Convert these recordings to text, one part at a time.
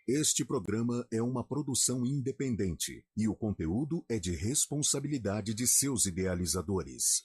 Este programa é uma produção independente e o conteúdo é de responsabilidade de seus idealizadores.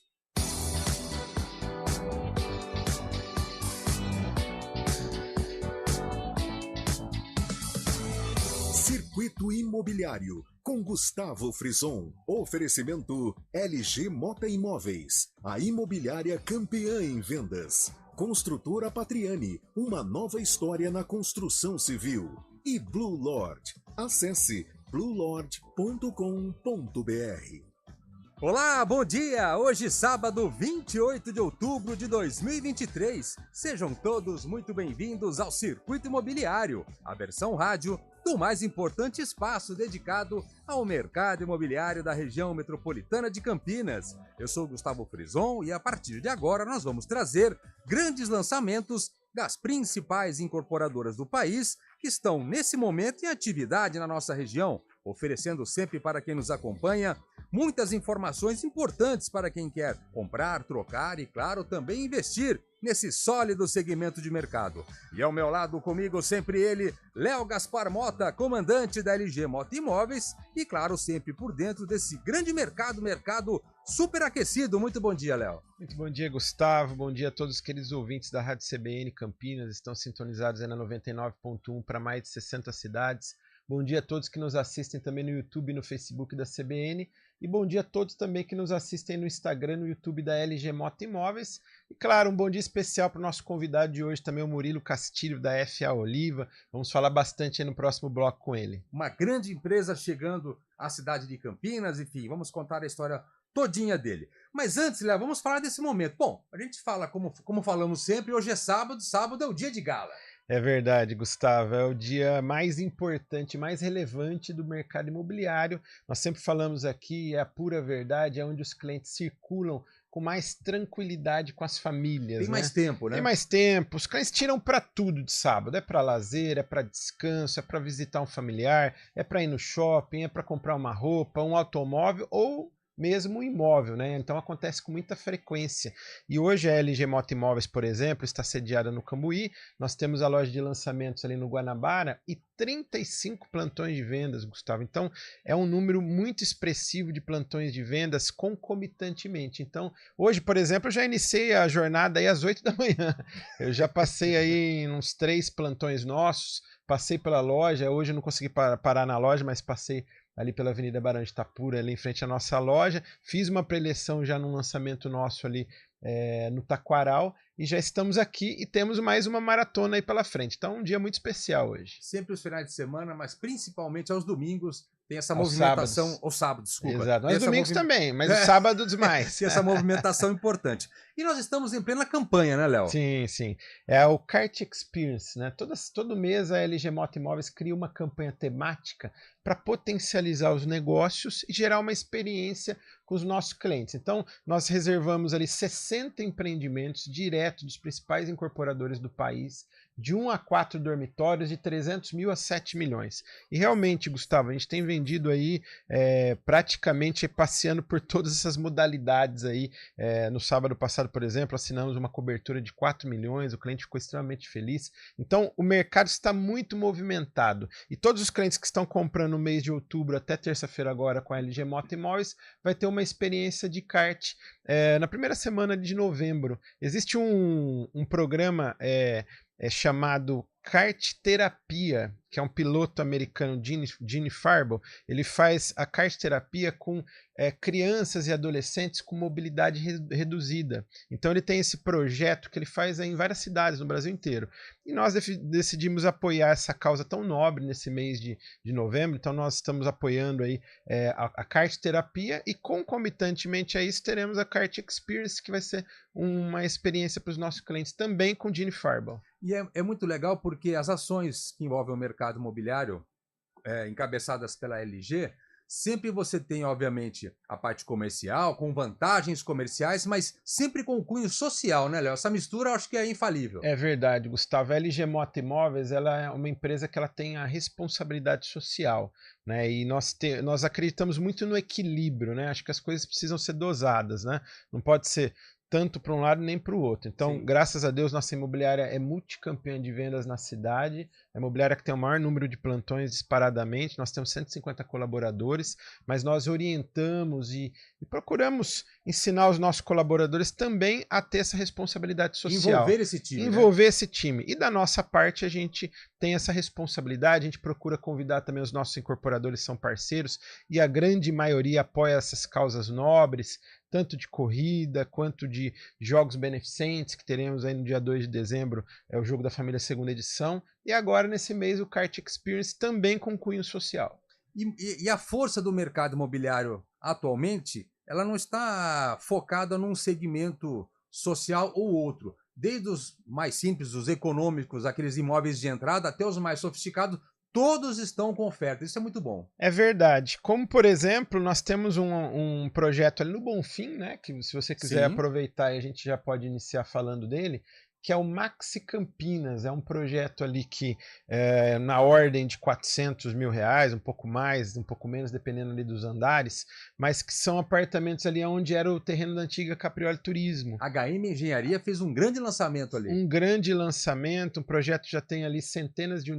Circuito Imobiliário, com Gustavo Frison. Oferecimento LG Mota Imóveis, a imobiliária campeã em vendas. Construtora Patriani, uma nova história na construção civil. E Blue Lord. Acesse bluelord.com.br. Olá, bom dia! Hoje, sábado, 28 de outubro de 2023. Sejam todos muito bem-vindos ao Circuito Imobiliário, a versão rádio do mais importante espaço dedicado ao mercado imobiliário da região metropolitana de Campinas. Eu sou Gustavo Frison e a partir de agora nós vamos trazer grandes lançamentos das principais incorporadoras do país que estão nesse momento em atividade na nossa região, oferecendo sempre para quem nos acompanha muitas informações importantes para quem quer comprar, trocar e, claro, também investir nesse sólido segmento de mercado. E ao meu lado, comigo, sempre ele, Léo Gaspar Mota, comandante da LG Mota Imóveis e, claro, sempre por dentro desse grande mercado super aquecido. Muito bom dia, Léo. Muito bom dia, Gustavo. Bom dia a todos os queridos ouvintes da Rádio CBN Campinas. Estão sintonizados aí na 99.1 para mais de 60 cidades. Bom dia a todos que nos assistem também no YouTube e no Facebook da CBN. E bom dia a todos também que nos assistem no Instagram, no YouTube da LG Mota Imóveis. E claro, um bom dia especial para o nosso convidado de hoje também, o Murilo Castilho, da FA Oliva. Vamos falar bastante aí no próximo bloco com ele. Uma grande empresa chegando à cidade de Campinas, enfim, vamos contar a história todinha dele. Mas antes, Léo, vamos falar desse momento. Bom, a gente fala como falamos sempre, hoje é sábado é o dia de gala. É verdade, Gustavo, é o dia mais importante, mais relevante do mercado imobiliário. Nós sempre falamos aqui, é a pura verdade, é onde os clientes circulam com mais tranquilidade com as famílias. Tem mais tempo, né? Tem mais tempo. Os clientes tiram para tudo de sábado. É para lazer, é para descanso, é para visitar um familiar, é para ir no shopping, é para comprar uma roupa, um automóvel ou mesmo um imóvel, né? Então acontece com muita frequência. E hoje a LG Mota Imóveis, por exemplo, está sediada no Cambuí. Nós temos a loja de lançamentos ali no Guanabara e 35 plantões de vendas, Gustavo. Então é um número muito expressivo de plantões de vendas concomitantemente. Então hoje, por exemplo, eu já iniciei a jornada aí às 8 da manhã. Eu já passei aí em uns 3 plantões nossos, passei pela loja. Hoje eu não consegui parar na loja, mas passei ali pela Avenida Barão de Itapura, ali em frente à nossa loja. Fiz uma preleção já num lançamento nosso ali no Taquaral e já estamos aqui e temos mais uma maratona aí pela frente. Então, um dia muito especial hoje. Sempre os finais de semana, mas principalmente aos domingos, tem essa movimentação... Aos sábados, desculpa. Exato, aos domingos também, mas os sábados mais. Tem essa movimentação importante. E nós estamos em plena campanha, né, Léo? Sim, sim. É o Kart Experience, né? Todo mês a LG Mota Imóveis cria uma campanha temática para potencializar os negócios e gerar uma experiência com os nossos clientes. Então, nós reservamos ali 60 empreendimentos direto dos principais incorporadores do país, de 1 a 4 dormitórios, de 300 mil a 7 milhões. E realmente, Gustavo, a gente tem vendido aí praticamente passeando por todas essas modalidades aí. No sábado passado, por exemplo, assinamos uma cobertura de 4 milhões, o cliente ficou extremamente feliz. Então, o mercado está muito movimentado. E todos os clientes que estão comprando no mês de outubro até terça-feira agora com a LG Mota Imóveis vai ter uma experiência de kart na primeira semana de novembro. Existe um programa chamado Kart Terapia, que é um piloto americano, Gene Farbo. Ele faz a kart terapia com crianças e adolescentes com mobilidade reduzida. Então ele tem esse projeto que ele faz em várias cidades no Brasil inteiro. E nós decidimos apoiar essa causa tão nobre nesse mês de novembro. Então nós estamos apoiando aí a kart terapia e concomitantemente a isso teremos a Kart Experience, que vai ser uma experiência para os nossos clientes também com Gene Farbo. E é muito legal porque as ações que envolvem o mercado imobiliário, encabeçadas pela LG, sempre você tem, obviamente, a parte comercial, com vantagens comerciais, mas sempre com o cunho social, né, Léo? Essa mistura eu acho que é infalível. É verdade, Gustavo. A LG Mota Imóveis, ela é uma empresa que ela tem a responsabilidade social, né? E nós acreditamos muito no equilíbrio, né? Acho que as coisas precisam ser dosadas, né? Não pode ser tanto para um lado nem para o outro. Então, Sim. Graças a Deus, nossa imobiliária é multicampeã de vendas na cidade. a imobiliária que tem o maior número de plantões disparadamente, nós temos 150 colaboradores, mas nós orientamos e procuramos ensinar os nossos colaboradores também a ter essa responsabilidade social. Envolver esse time. Envolver esse time. E da nossa parte, a gente tem essa responsabilidade, a gente procura convidar também os nossos incorporadores, são parceiros, e a grande maioria apoia essas causas nobres, tanto de corrida quanto de jogos beneficentes, que teremos aí no dia 2 de dezembro, é o Jogo da Família segunda edição, e agora nesse mês o Kart Experience também com cunho social. E a força do mercado imobiliário atualmente, ela não está focada num segmento social ou outro. Desde os mais simples, os econômicos, aqueles imóveis de entrada, até os mais sofisticados, todos estão com oferta. Isso é muito bom. É verdade. Como, por exemplo, nós temos um projeto ali no Bonfim, né? Que se você quiser aproveitar, a gente já pode iniciar falando dele, que é o Maxi Campinas. É um projeto ali que é na ordem de R$400 mil, um pouco mais, um pouco menos, dependendo ali dos andares, mas que são apartamentos ali onde era o terreno da antiga Caprioli Turismo. A HM Engenharia fez um grande lançamento ali. Um grande lançamento, o projeto já tem ali centenas de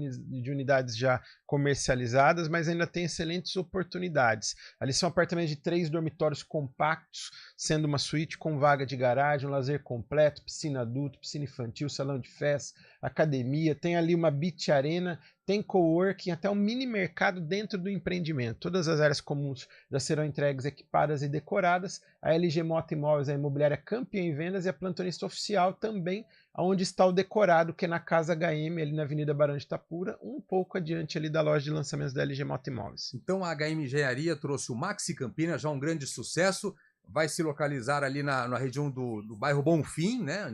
unidades já comercializadas, mas ainda tem excelentes oportunidades. Ali são apartamentos de 3 dormitórios compactos, sendo uma suíte com vaga de garagem, um lazer completo, piscina adulto, piscina infantil, salão de festa, academia, tem ali uma beach arena, tem coworking, até um mini mercado dentro do empreendimento. Todas as áreas comuns já serão entregues, equipadas e decoradas. A LG Mota Imóveis, a imobiliária campeã em vendas, e a plantonista oficial também, onde está o decorado, que é na Casa HM, ali na Avenida Barão de Itapura, um pouco adiante ali da loja de lançamentos da LG Mota Imóveis. Então a HM Engenharia trouxe o Maxi Campinas, já um grande sucesso, vai se localizar ali na região do bairro Bonfim, né?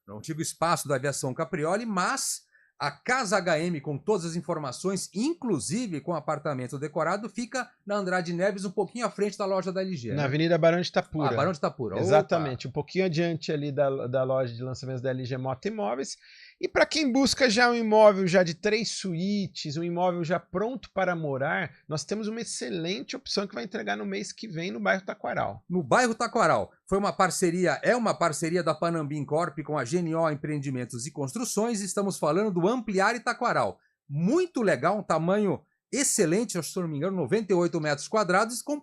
no antigo espaço da Aviação Caprioli, mas a Casa HM, com todas as informações, inclusive com apartamento decorado, fica na Andrade Neves, um pouquinho à frente da loja da LG. Na Avenida Barão de Itapura. Barão de Itapura. Exatamente, um pouquinho adiante ali da loja de lançamentos da LG Mota Imóveis. E para quem busca já um imóvel já de 3 suítes, um imóvel já pronto para morar, nós temos uma excelente opção que vai entregar no mês que vem no bairro Taquaral. No bairro Taquaral. É uma parceria da Panambim Corp com a GNO Empreendimentos e Construções. Estamos falando do Ampliar Itaquaral. Muito legal, um tamanho excelente, se não me engano, 98 metros quadrados, com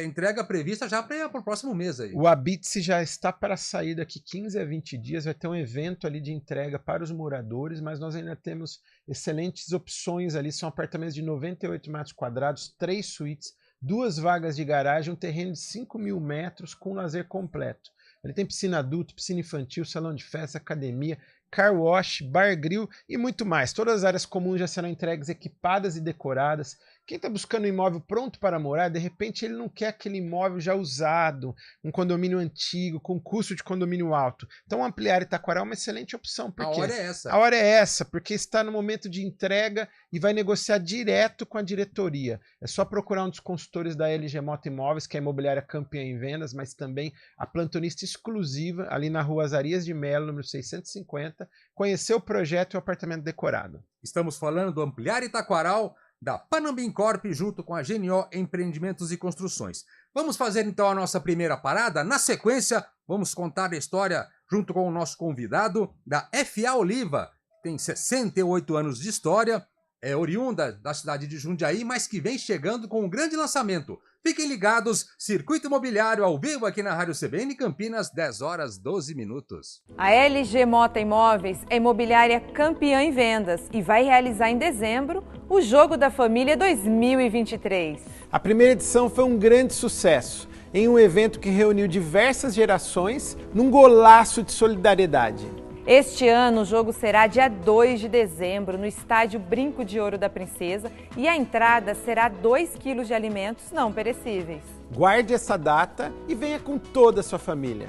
entrega prevista já para o próximo mês. Aí. O Habite-se já está para sair daqui 15 a 20 dias, vai ter um evento ali de entrega para os moradores, mas nós ainda temos excelentes opções ali, são apartamentos de 98 metros quadrados, 3 suítes, 2 vagas de garagem, um terreno de 5 mil metros com lazer completo. Ele tem piscina adulto, piscina infantil, salão de festa, academia, car wash, bar grill e muito mais. Todas as áreas comuns já serão entregues, equipadas e decoradas. Quem está buscando um imóvel pronto para morar, de repente ele não quer aquele imóvel já usado, um condomínio antigo, com custo de condomínio alto. Então Ampliar Itaquaral é uma excelente opção. A hora é essa. A hora é essa, porque está no momento de entrega e vai negociar direto com a diretoria. É só procurar um dos consultores da LG Mota Imóveis, que é a imobiliária campeã em vendas, mas também a plantonista exclusiva, ali na rua Azarias de Melo, número 650, conhecer o projeto e o apartamento decorado. Estamos falando do Ampliar Itaquaral, da Panambim Corp, junto com a GNO Empreendimentos e Construções. Vamos fazer então a nossa primeira parada. Na sequência, vamos contar a história junto com o nosso convidado da FA Oliva, que tem 68 anos de história, é oriunda da cidade de Jundiaí, mas que vem chegando com um grande lançamento. Fiquem ligados, Circuito Imobiliário ao vivo aqui na Rádio CBN Campinas, 10 horas 12 minutos. A LG Mota Imóveis é imobiliária campeã em vendas e vai realizar em dezembro o Jogo da Família 2023. A primeira edição foi um grande sucesso, em um evento que reuniu diversas gerações num golaço de solidariedade. Este ano o jogo será dia 2 de dezembro no estádio Brinco de Ouro da Princesa e a entrada será 2 quilos de alimentos não perecíveis. Guarde essa data e venha com toda a sua família.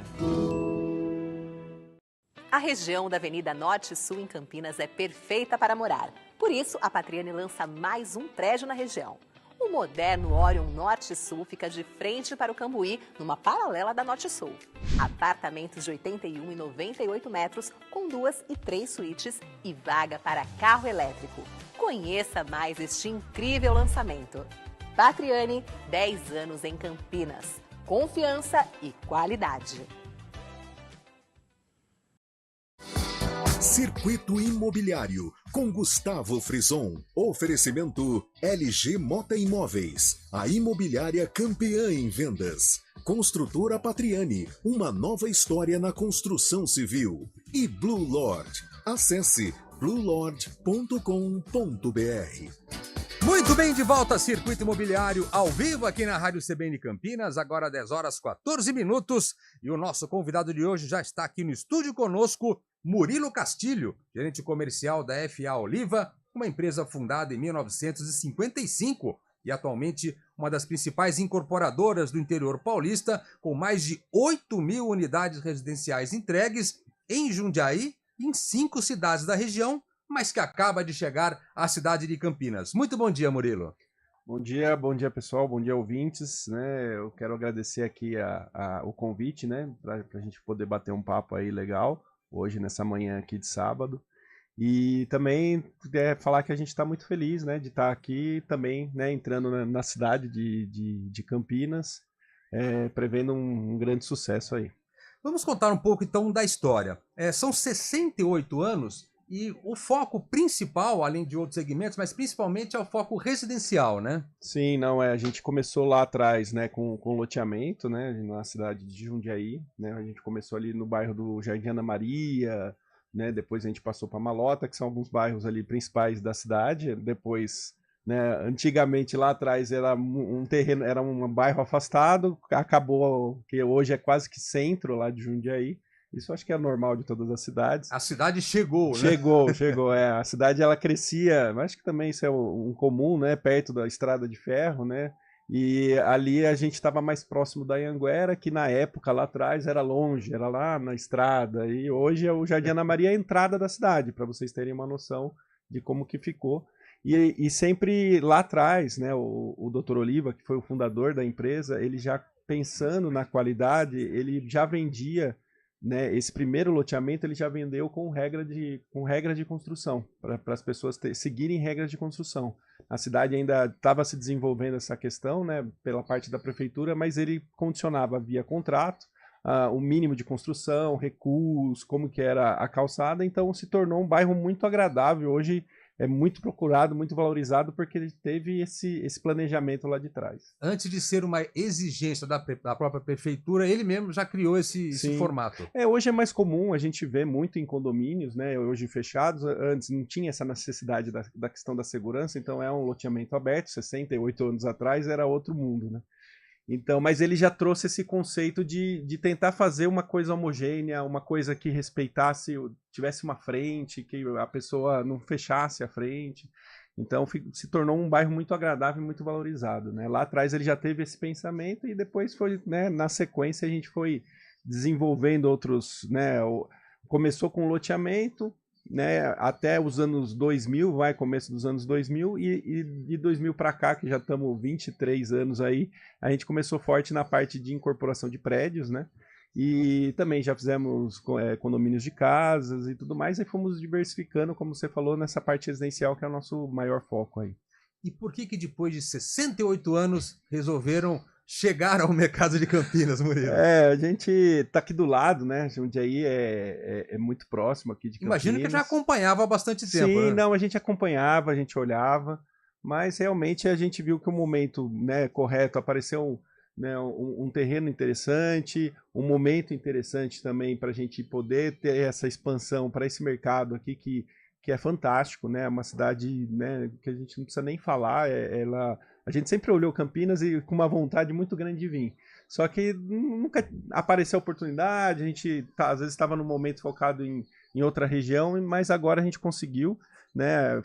A região da Avenida Norte Sul em Campinas é perfeita para morar. Por isso, a Patriani lança mais um prédio na região. O moderno Orion Norte Sul fica de frente para o Cambuí, numa paralela da Norte Sul. Apartamentos de 81 e 98 metros, com 2 e 3 suítes e vaga para carro elétrico. Conheça mais este incrível lançamento. Patriani, 10 anos em Campinas. Confiança e qualidade. Circuito Imobiliário, com Gustavo Frison. Oferecimento LG Mota Imóveis, a imobiliária campeã em vendas. Construtora Patriani, uma nova história na construção civil. E Blue Lord. Acesse bluelord.com.br. Muito bem, de volta a Circuito Imobiliário, ao vivo aqui na Rádio CBN Campinas, agora 10 horas 14 minutos. E o nosso convidado de hoje já está aqui no estúdio conosco, Murilo Castilho, gerente comercial da FA Oliva, uma empresa fundada em 1955 e atualmente uma das principais incorporadoras do interior paulista, com mais de 8.000 unidades residenciais entregues em Jundiaí e em 5 cidades da região, mas que acaba de chegar à cidade de Campinas. Muito bom dia, Murilo. Bom dia pessoal, bom dia ouvintes, né? Eu quero agradecer aqui o convite, né, para a gente poder bater um papo aí legal, hoje nessa manhã aqui de sábado, e também falar que a gente está muito feliz, né, de estar aqui também, né, entrando na cidade de Campinas, prevendo um grande sucesso aí. Vamos contar um pouco então da história. São 68 anos. E o foco principal, além de outros segmentos, mas principalmente é o foco residencial, né? Sim, não, a gente começou lá atrás, né, com loteamento, né, na cidade de Jundiaí, né, a gente começou ali no bairro do Jardim Ana Maria, né, depois a gente passou para Malota, que são alguns bairros ali principais da cidade, depois, né, antigamente lá atrás era um terreno, era um bairro afastado, acabou que hoje é quase que centro lá de Jundiaí. Isso acho que é normal de todas as cidades. A cidade chegou, né? Chegou. A cidade ela crescia, acho que também isso é um comum, né? Perto da estrada de ferro, né? E ali a gente estava mais próximo da Anhanguera, que na época lá atrás era longe, era lá na estrada. E hoje é o Jardim Ana Maria, a entrada da cidade, para vocês terem uma noção de como que ficou. E sempre lá atrás, né? O Dr. Oliva, que foi o fundador da empresa, ele já pensando na qualidade, ele já vendia, né, esse primeiro loteamento ele já vendeu com regra de construção, para as pessoas seguirem regras de construção. A cidade ainda estava se desenvolvendo essa questão, né, pela parte da prefeitura, mas ele condicionava via contrato o mínimo de construção, recuos, como que era a calçada, então se tornou um bairro muito agradável. Hoje é muito procurado, muito valorizado, porque ele teve esse planejamento lá de trás. Antes de ser uma exigência da própria prefeitura, ele mesmo já criou esse formato. Hoje é mais comum, a gente vê muito em condomínios, né, hoje fechados. Antes não tinha essa necessidade da questão da segurança, então é um loteamento aberto. 68 anos atrás era outro mundo, né? Então, mas ele já trouxe esse conceito de tentar fazer uma coisa homogênea, uma coisa que respeitasse, tivesse uma frente, que a pessoa não fechasse a frente. Então se tornou um bairro muito agradável e muito valorizado, né? Lá atrás ele já teve esse pensamento e depois foi, né, na sequência a gente foi desenvolvendo outros, né? Começou com loteamento, né, até os anos 2000, começo dos anos 2000, e de 2000 para cá, que já estamos 23 anos aí, a gente começou forte na parte de incorporação de prédios, né, e também já fizemos condomínios de casas e tudo mais, e fomos diversificando, como você falou, nessa parte residencial, que é o nosso maior foco aí. E por que depois de 68 anos resolveram chegar ao mercado de Campinas, Murilo? A gente tá aqui do lado, né? Jundiaí é muito próximo aqui de Campinas. Imagino que já acompanhava há bastante tempo. Sim, né? Não, a gente acompanhava, a gente olhava, mas realmente a gente viu que o momento, né, correto, apareceu, né, um terreno interessante, um momento interessante também para a gente poder ter essa expansão para esse mercado aqui que é fantástico, né? É uma cidade, né, que a gente não precisa nem falar, a gente sempre olhou Campinas e com uma vontade muito grande de vir. Só que nunca apareceu a oportunidade, a gente às vezes estava num momento focado em outra região, mas agora a gente conseguiu, né,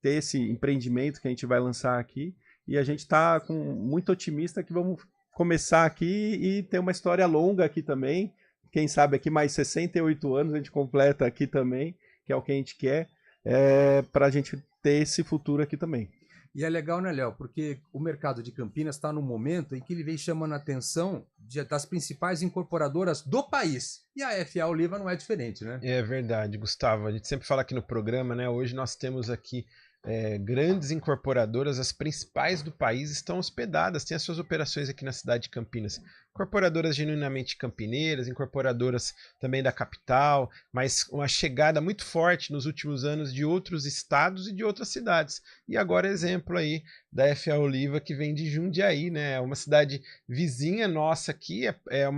ter esse empreendimento que a gente vai lançar aqui, e a gente está muito otimista que vamos começar aqui e ter uma história longa aqui também. Quem sabe aqui mais 68 anos a gente completa aqui também, que é o que a gente quer, para a gente ter esse futuro aqui também. E é legal, né, Léo? Porque o mercado de Campinas está num momento em que ele vem chamando a atenção das principais incorporadoras do país. E a FA Oliva não é diferente, né? É verdade, Gustavo. A gente sempre fala aqui no programa, né? Hoje nós temos aqui grandes incorporadoras, as principais do país estão hospedadas, têm as suas operações aqui na cidade de Campinas. incorporadoras genuinamente campineiras, incorporadoras também da capital, mas uma chegada muito forte nos últimos anos de outros estados e de outras cidades. E agora exemplo aí da FA Oliva, que vem de Jundiaí, né? É uma cidade vizinha nossa aqui, é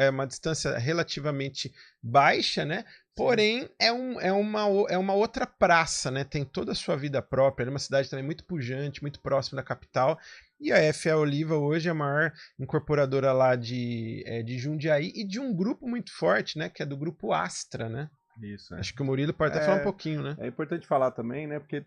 uma distância relativamente baixa, né? Porém, é uma outra praça, né? Tem toda a sua vida própria, é uma cidade também muito pujante, muito próxima da capital. E a FA Oliva hoje é a maior incorporadora lá de Jundiaí e de um grupo muito forte, né? Que é do grupo Astra, né? Isso, Acho que o Murilo pode até falar um pouquinho, né? É importante falar também, né? Porque,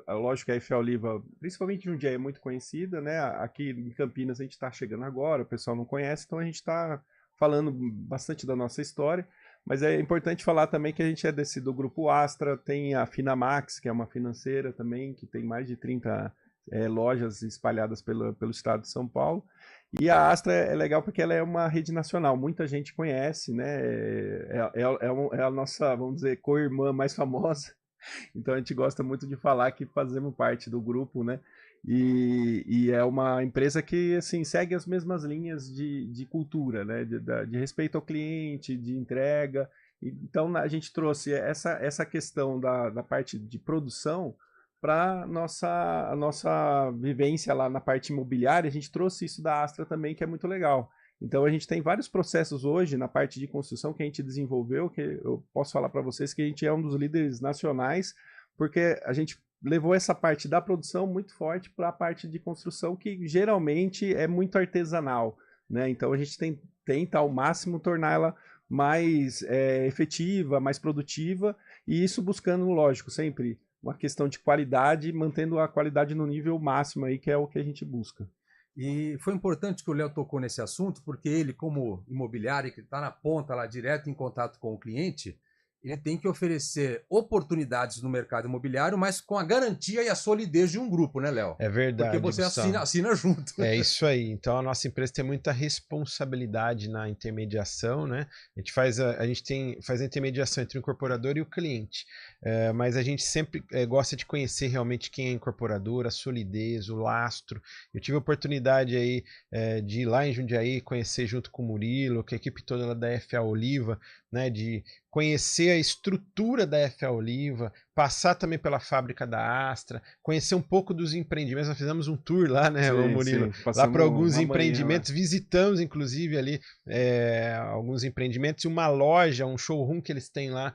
lógico que a FA Oliva, principalmente em Jundiaí, é muito conhecida, né? Aqui em Campinas a gente está chegando agora, o pessoal não conhece, então a gente está falando bastante da nossa história. Mas é importante falar também que a gente é do grupo Astra, tem a Finamax, que é uma financeira também, que tem mais de 30 lojas espalhadas pelo estado de São Paulo. E a Astra é legal porque ela é uma rede nacional, muita gente conhece, né? É a nossa, vamos dizer, co-irmã mais famosa. Então a gente gosta muito de falar que fazemos parte do grupo, né? E é uma empresa que assim, segue as mesmas linhas de cultura, né? De respeito ao cliente, de entrega. Então a gente trouxe essa questão da parte de produção para a nossa vivência lá na parte imobiliária. A gente trouxe isso da Astra também, que é muito legal. Então a gente tem vários processos hoje na parte de construção que a gente desenvolveu, que eu posso falar para vocês que a gente é um dos líderes nacionais, porque a gente levou essa parte da produção muito forte para a parte de construção, que geralmente é muito artesanal, né? Então a gente tenta ao máximo tornar ela mais efetiva, mais produtiva, e isso buscando, lógico, sempre uma questão de qualidade, mantendo a qualidade no nível máximo aí, que é o que a gente busca. E foi importante que o Léo tocou nesse assunto, porque ele, como imobiliário, que está na ponta lá, direto em contato com o cliente, ele tem que oferecer oportunidades no mercado imobiliário, mas com a garantia e a solidez de um grupo, né, Léo? É verdade. Porque você assina junto. É isso aí. Então a nossa empresa tem muita responsabilidade na intermediação, né? A gente faz a intermediação entre o incorporador e o cliente. Mas a gente sempre gosta de conhecer realmente quem é incorporador, a solidez, o lastro. Eu tive a oportunidade aí de ir lá em Jundiaí, conhecer junto com o Murilo, com a equipe toda lá da FA Oliva, né? De conhecer a estrutura da FA Oliva, passar também pela fábrica da Astra, conhecer um pouco dos empreendimentos. Nós fizemos um tour lá, né, Murilo? Sim, lá para alguns empreendimentos, visitamos inclusive ali alguns empreendimentos e uma loja, um showroom que eles têm lá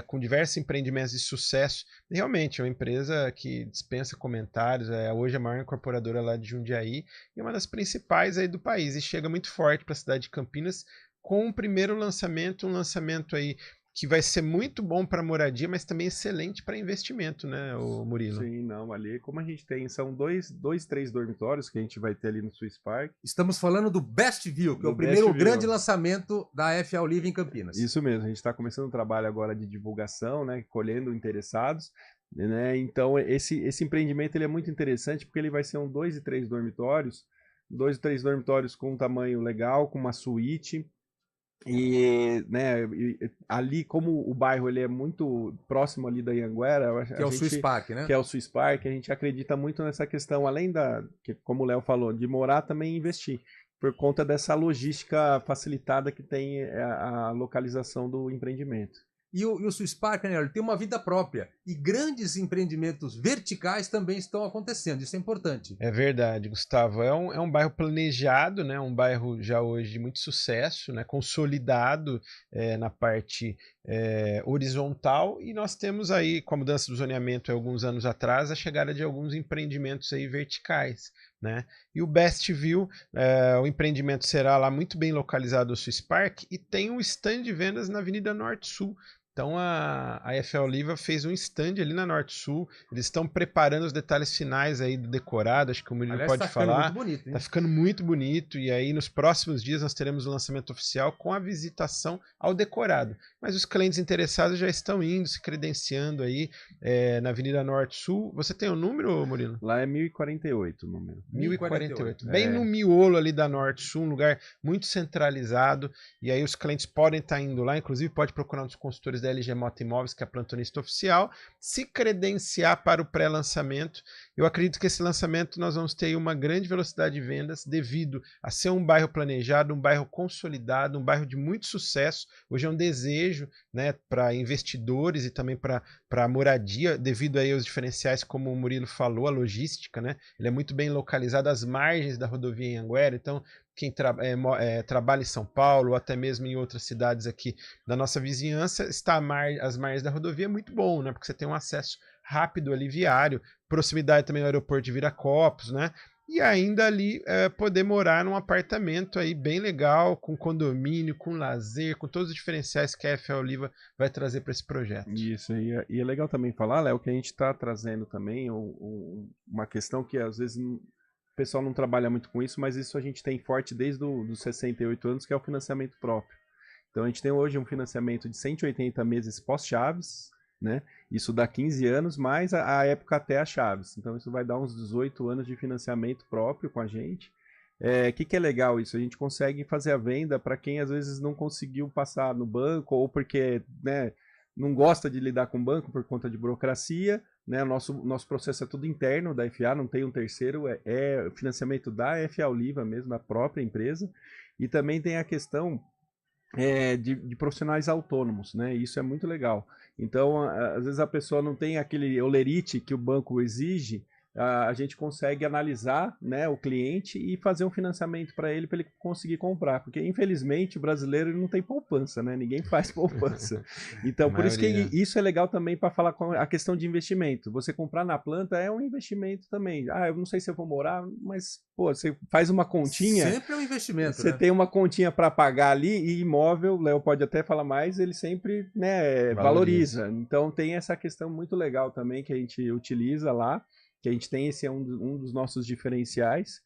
com diversos empreendimentos de sucesso. E realmente é uma empresa que dispensa comentários, hoje a maior incorporadora lá de Jundiaí e uma das principais aí do país, e chega muito forte para a cidade de Campinas com o primeiro lançamento, um lançamento aí que vai ser muito bom para moradia, mas também excelente para investimento, né, o Murilo? Sim, não, ali como a gente tem, são 3 dormitórios que a gente vai ter ali no Swiss Park. Estamos falando do Best View, que é o primeiro grande lançamento da FA Oliva em Campinas. Isso mesmo, a gente está começando um trabalho agora de divulgação, né, colhendo interessados, né, então esse empreendimento ele é muito interessante porque ele vai ser 2 e 3 dormitórios, 2 e 3 dormitórios com um tamanho legal, com uma suíte. E, né, ali como o bairro ele é muito próximo ali da Anhanguera, que é o Swiss Park, né? Que é o Swiss Park, a gente acredita muito nessa questão, além que, como o Léo falou, de morar também investir, por conta dessa logística facilitada que tem a localização do empreendimento. E o Swiss Park, né, ele tem uma vida própria. E grandes empreendimentos verticais também estão acontecendo. Isso é importante. É verdade, Gustavo. É um bairro planejado, né? Um bairro já hoje de muito sucesso, né? Consolidado na parte horizontal. E nós temos aí, com a mudança do zoneamento alguns anos atrás, a chegada de alguns empreendimentos aí verticais, né? E o Best View, o empreendimento será lá muito bem localizado no Swiss Park e tem um stand de vendas na Avenida Norte-Sul. Então a FA Oliva fez um stand ali na Norte-Sul, eles estão preparando os detalhes finais aí do decorado, acho que o Murilo pode falar. Tá ficando muito bonito, e aí nos próximos dias nós teremos o lançamento oficial com a visitação ao decorado. Mas os clientes interessados já estão indo, se credenciando aí na Avenida Norte-Sul. Você tem o número, Murilo? Lá é 1048 o número. 1048. Bem no miolo ali da Norte-Sul, um lugar muito centralizado, e aí os clientes podem estar indo lá, inclusive pode procurar um dos consultores da da LG Moto Imóveis, que é a plantonista oficial, se credenciar para o pré-lançamento. Eu acredito que esse lançamento nós vamos ter uma grande velocidade de vendas devido a ser um bairro planejado, um bairro consolidado, um bairro de muito sucesso. Hoje é um desejo, né, para investidores e também para a moradia, devido aí aos diferenciais, como o Murilo falou, a logística, né? Ele é muito bem localizado às margens da rodovia em Anguera, então quem trabalha em São Paulo ou até mesmo em outras cidades aqui da nossa vizinhança, está às margens da rodovia é muito bom, né? Porque você tem um acesso rápido ali viário, proximidade também ao aeroporto de Viracopos, né? E ainda ali poder morar num apartamento aí bem legal, com condomínio, com lazer, com todos os diferenciais que a FA Oliva vai trazer para esse projeto. Isso, e é legal também falar, Léo, que a gente está trazendo também uma questão que às vezes o pessoal não trabalha muito com isso, mas isso a gente tem forte desde os 68 anos, que é o financiamento próprio. Então a gente tem hoje um financiamento de 180 meses pós-chaves, né? Isso dá 15 anos, mais a época até as chaves. Então isso vai dar uns 18 anos de financiamento próprio com a gente. Que é legal isso? A gente consegue fazer a venda para quem às vezes não conseguiu passar no banco ou porque, né, não gosta de lidar com o banco por conta de burocracia, né? Nosso processo é tudo interno da FA, não tem um terceiro, é financiamento da FA Oliva mesmo, da própria empresa. E também tem a questão de profissionais autônomos, né? Isso é muito legal. Então, às vezes a pessoa não tem aquele olerite que o banco exige, a gente consegue analisar, né, o cliente e fazer um financiamento para ele conseguir comprar, porque infelizmente o brasileiro não tem poupança, né? Ninguém faz poupança. Então, por isso que isso é legal também para falar com a questão de investimento. Você comprar na planta é um investimento também. Eu não sei se eu vou morar, mas pô, você faz uma continha. Sempre é um investimento. Você tem uma continha para pagar ali e imóvel, o Léo pode até falar mais, ele sempre, né, valoriza. Então tem essa questão muito legal também que a gente utiliza lá, que a gente tem, esse é um dos nossos diferenciais,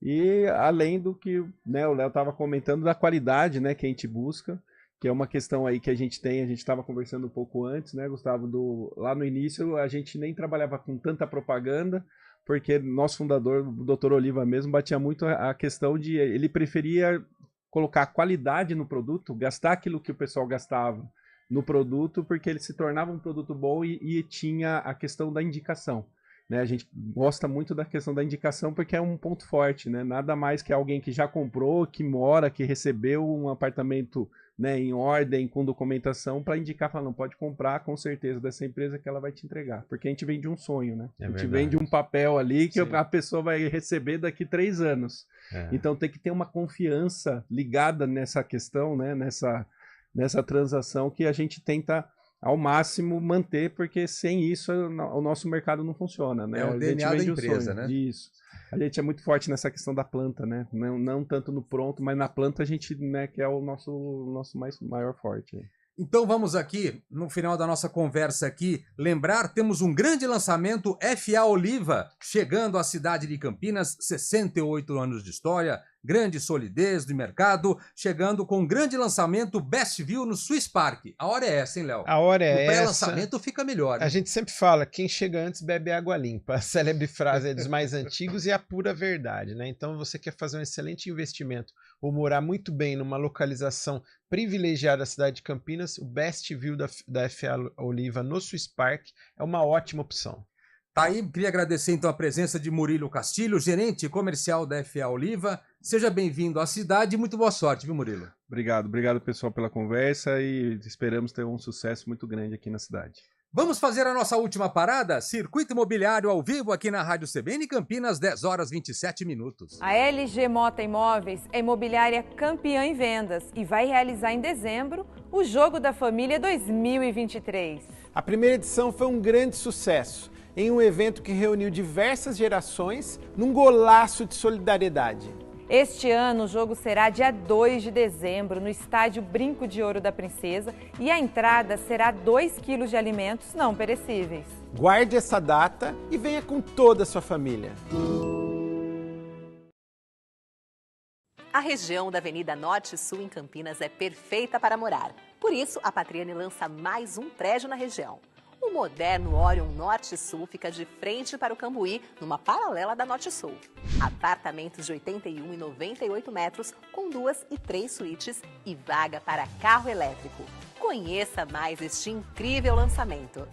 e além do que, né, o Léo estava comentando da qualidade, né, que a gente busca, que é uma questão aí que a gente estava conversando um pouco antes, né, Gustavo, lá no início a gente nem trabalhava com tanta propaganda, porque nosso fundador, o Dr. Oliva mesmo, batia muito a questão de, ele preferia colocar qualidade no produto, gastar aquilo que o pessoal gastava no produto, porque ele se tornava um produto bom e tinha a questão da indicação. Né, a gente gosta muito da questão da indicação porque é um ponto forte, né? Nada mais que alguém que já comprou, que mora, que recebeu um apartamento, né, em ordem, com documentação, para indicar, falando, pode comprar com certeza dessa empresa que ela vai te entregar. Porque a gente vende um sonho, né? A gente vende um papel ali que a pessoa vai receber daqui 3 anos. Então tem que ter uma confiança ligada nessa questão, né? Nessa transação que a gente tenta ao máximo manter, porque sem isso o nosso mercado não funciona, né? É o DNA da empresa, né? Isso. A gente é muito forte nessa questão da planta, né? Não tanto no pronto, mas na planta a gente, né, que é o nosso maior forte. Então vamos aqui, no final da nossa conversa aqui, lembrar, temos um grande lançamento FA Oliva, chegando à cidade de Campinas, 68 anos de história, grande solidez do mercado, chegando com um grande lançamento Best View no Swiss Park. A hora é essa, hein, Léo? A hora é essa. O pré-lançamento fica melhor. Né? A gente sempre fala, quem chega antes bebe água limpa. A célebre frase é dos mais antigos e a pura verdade, né? Então você quer fazer um excelente investimento ou morar muito bem numa localização privilegiada da cidade de Campinas, o Best View da FA Oliva no Swiss Park é uma ótima opção. Tá aí, queria agradecer então a presença de Murilo Castilho, gerente comercial da FA Oliva. Seja bem-vindo à cidade e muito boa sorte, viu, Murilo? Obrigado pessoal pela conversa e esperamos ter um sucesso muito grande aqui na cidade. Vamos fazer a nossa última parada? Circuito Imobiliário ao vivo aqui na Rádio CBN Campinas, 10 horas 27 minutos. A LG Moto Imóveis é imobiliária campeã em vendas e vai realizar em dezembro o Jogo da Família 2023. A primeira edição foi um grande sucesso, em um evento que reuniu diversas gerações num golaço de solidariedade. Este ano o jogo será dia 2 de dezembro no estádio Brinco de Ouro da Princesa e a entrada será 2 quilos de alimentos não perecíveis. Guarde essa data e venha com toda a sua família. A região da Avenida Norte e Sul em Campinas é perfeita para morar. Por isso, a Patriani lança mais um prédio na região. O moderno Orion Norte Sul fica de frente para o Cambuí, numa paralela da Norte Sul. Apartamentos de 81 e 98 metros, com 2 e 3 suítes e vaga para carro elétrico. Conheça mais este incrível lançamento.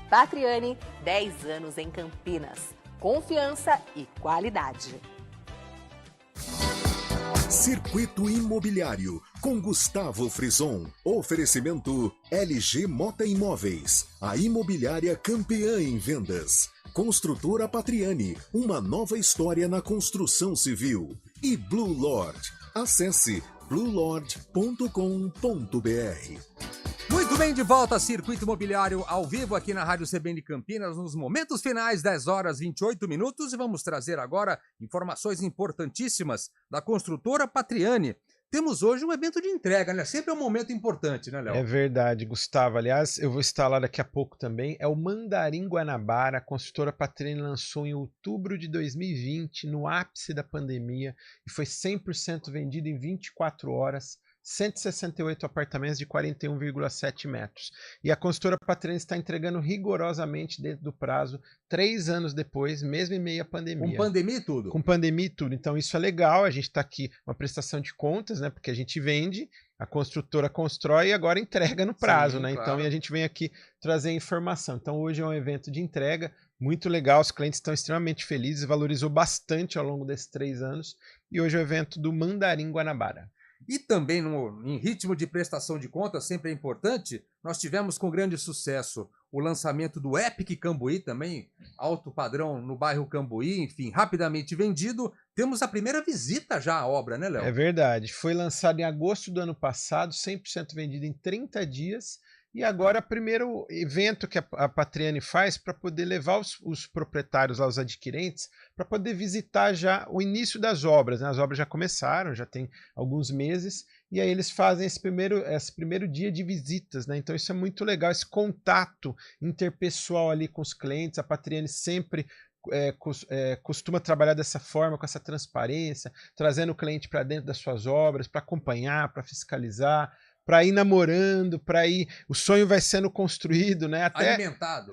Patriani, 10 anos em Campinas. Confiança e qualidade. Circuito Imobiliário, com Gustavo Frison. Oferecimento LG Mota Imóveis, a imobiliária campeã em vendas. Construtora Patriani, uma nova história na construção civil. E Blue Lord. Acesse bluelord.com.br. Muito bem, de volta a Circuito Imobiliário ao vivo aqui na Rádio CBN Campinas, nos momentos finais, 10 horas 28 minutos, e vamos trazer agora informações importantíssimas da construtora Patriani. Temos hoje um evento de entrega, né? Sempre é um momento importante, né, Léo? É verdade, Gustavo. Aliás, eu vou estar lá daqui a pouco também. É o Mandarim Guanabara. A construtora Patriani lançou em outubro de 2020, no ápice da pandemia, e foi 100% vendido em 24 horas. 168 apartamentos de 41,7 metros. E a construtora Patriani está entregando rigorosamente dentro do prazo, 3 anos depois, mesmo em meio à pandemia. Com pandemia e tudo. Com pandemia e tudo. Então isso é legal, a gente está aqui, uma prestação de contas, né? Porque a gente vende, a construtora constrói e agora entrega no prazo, né? Claro. Então e a gente vem aqui trazer informação. Então hoje é um evento de entrega, muito legal, os clientes estão extremamente felizes, valorizou bastante ao longo desses 3 anos. E hoje é o evento do Mandarim Guanabara. E também em ritmo de prestação de contas, sempre é importante, nós tivemos com grande sucesso o lançamento do Epic Cambuí, também alto padrão no bairro Cambuí, enfim, rapidamente vendido. Temos a primeira visita já à obra, né, Léo? É verdade, foi lançado em agosto do ano passado, 100% vendido em 30 dias. E agora, o primeiro evento que a Patriani faz para poder levar os proprietários, lá, os adquirentes, para poder visitar já o início das obras, né? As obras já começaram, já tem alguns meses, e aí eles fazem esse primeiro dia de visitas, né? Então isso é muito legal, esse contato interpessoal ali com os clientes. A Patriani sempre costuma trabalhar dessa forma, com essa transparência, trazendo o cliente para dentro das suas obras, para acompanhar, para fiscalizar, para ir namorando, para ir... O sonho vai sendo construído, né? Até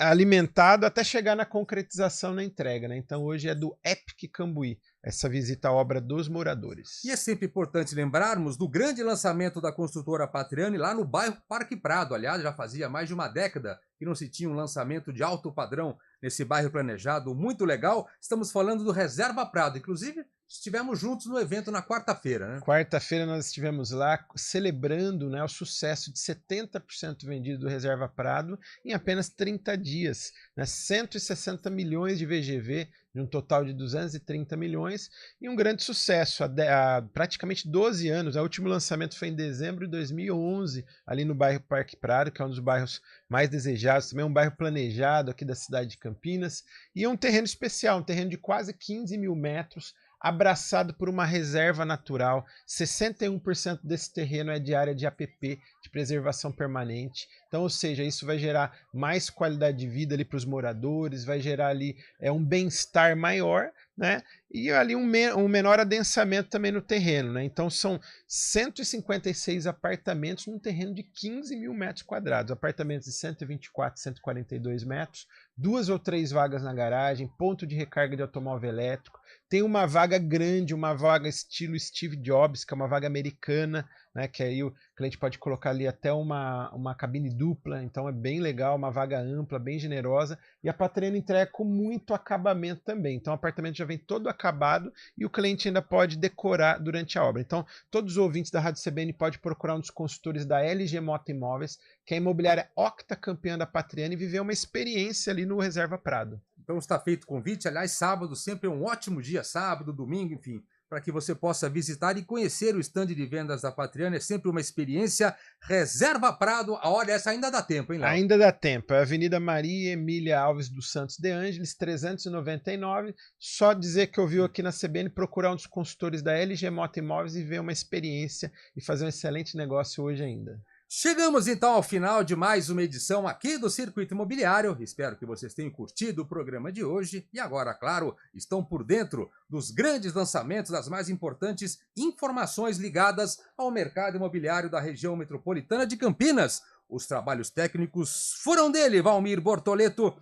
alimentado até chegar na concretização, na entrega, né? Então hoje é do Epic Cambuí, essa visita à obra dos moradores. E é sempre importante lembrarmos do grande lançamento da construtora Patriani lá no bairro Parque Prado. Aliás, já fazia mais de uma década que não se tinha um lançamento de alto padrão nesse bairro planejado, muito legal. Estamos falando do Reserva Prado, inclusive estivemos juntos no evento na quarta-feira, né? Quarta-feira nós estivemos lá celebrando, né, o sucesso de 70% vendido do Reserva Prado em apenas 30 dias, né? 160 milhões de VGV, de um total de 230 milhões, e um grande sucesso há praticamente 12 anos. O último lançamento foi em dezembro de 2011, ali no bairro Parque Prado, que é um dos bairros mais desejados, também um bairro planejado aqui da cidade de Campinas, e é um terreno especial, um terreno de quase 15 mil metros, abraçado por uma reserva natural. 61% desse terreno é de área de APP, de preservação permanente. Então, ou seja, isso vai gerar mais qualidade de vida ali para os moradores, vai gerar ali um bem-estar maior, né? E ali um menor adensamento também no terreno, né? Então são 156 apartamentos num terreno de 15 mil metros quadrados, apartamentos de 124, 142 metros, 2 ou 3 vagas na garagem, ponto de recarga de automóvel elétrico, tem uma vaga grande, uma vaga estilo Steve Jobs, que é uma vaga americana, né? Que aí o cliente pode colocar ali até uma cabine dupla, então é bem legal, uma vaga ampla, bem generosa, e a Patriani entrega com muito acabamento também. Então o apartamento já vem todo acabado e o cliente ainda pode decorar durante a obra. Então todos os ouvintes da Rádio CBN podem procurar um dos consultores da LG Mota Imóveis, que é a imobiliária octacampeã da Patriani, e viver uma experiência ali no Reserva Prado. Então está feito o convite. Aliás, sábado sempre é um ótimo dia, sábado, domingo, enfim, para que você possa visitar e conhecer o estande de vendas da Patriani. É sempre uma experiência. Reserva Prado, olha, essa ainda dá tempo, hein, Léo? Ainda dá tempo. É a Avenida Maria Emília Alves dos Santos de Ângeles, 399. Só dizer que ouviu aqui na CBN, procurar um dos consultores da LG Mota Imóveis e ver uma experiência e fazer um excelente negócio hoje ainda. Chegamos então ao final de mais uma edição aqui do Circuito Imobiliário. Espero que vocês tenham curtido o programa de hoje e agora, claro, estão por dentro dos grandes lançamentos, das mais importantes informações ligadas ao mercado imobiliário da região metropolitana de Campinas. Os trabalhos técnicos foram dele, Valmir Bortoleto.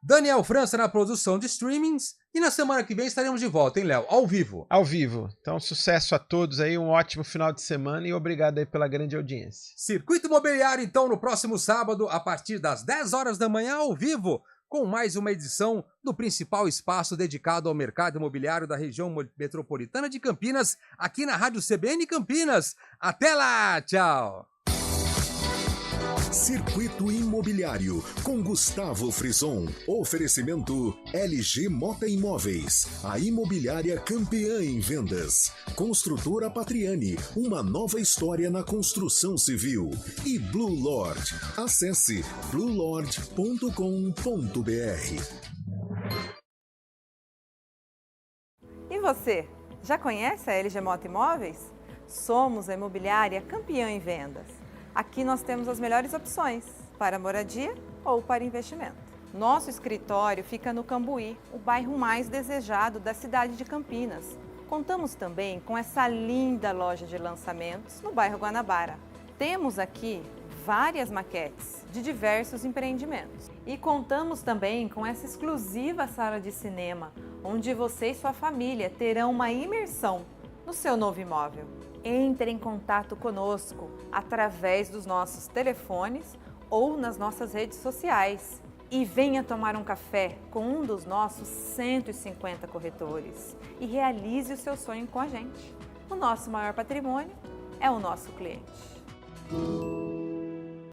Daniel França na produção de streamings. E na semana que vem estaremos de volta, hein, Léo? Ao vivo. Ao vivo. Então, sucesso a todos aí, um ótimo final de semana e obrigado aí pela grande audiência. Circuito Imobiliário, então, no próximo sábado, a partir das 10 horas da manhã, ao vivo, com mais uma edição do principal espaço dedicado ao mercado imobiliário da região metropolitana de Campinas, aqui na Rádio CBN Campinas. Até lá, tchau! Circuito Imobiliário, com Gustavo Frison. Oferecimento LG Mota Imóveis, a imobiliária campeã em vendas. Construtora Patriani, uma nova história na construção civil. E Blue Lord. Acesse bluelord.com.br. E você, já conhece a LG Mota Imóveis? Somos a imobiliária campeã em vendas. Aqui nós temos as melhores opções para moradia ou para investimento. Nosso escritório fica no Cambuí, o bairro mais desejado da cidade de Campinas. Contamos também com essa linda loja de lançamentos no bairro Guanabara. Temos aqui várias maquetes de diversos empreendimentos. E contamos também com essa exclusiva sala de cinema, onde você e sua família terão uma imersão no seu novo imóvel. Entre em contato conosco através dos nossos telefones ou nas nossas redes sociais e venha tomar um café com um dos nossos 150 corretores e realize o seu sonho com a gente. O nosso maior patrimônio é o nosso cliente.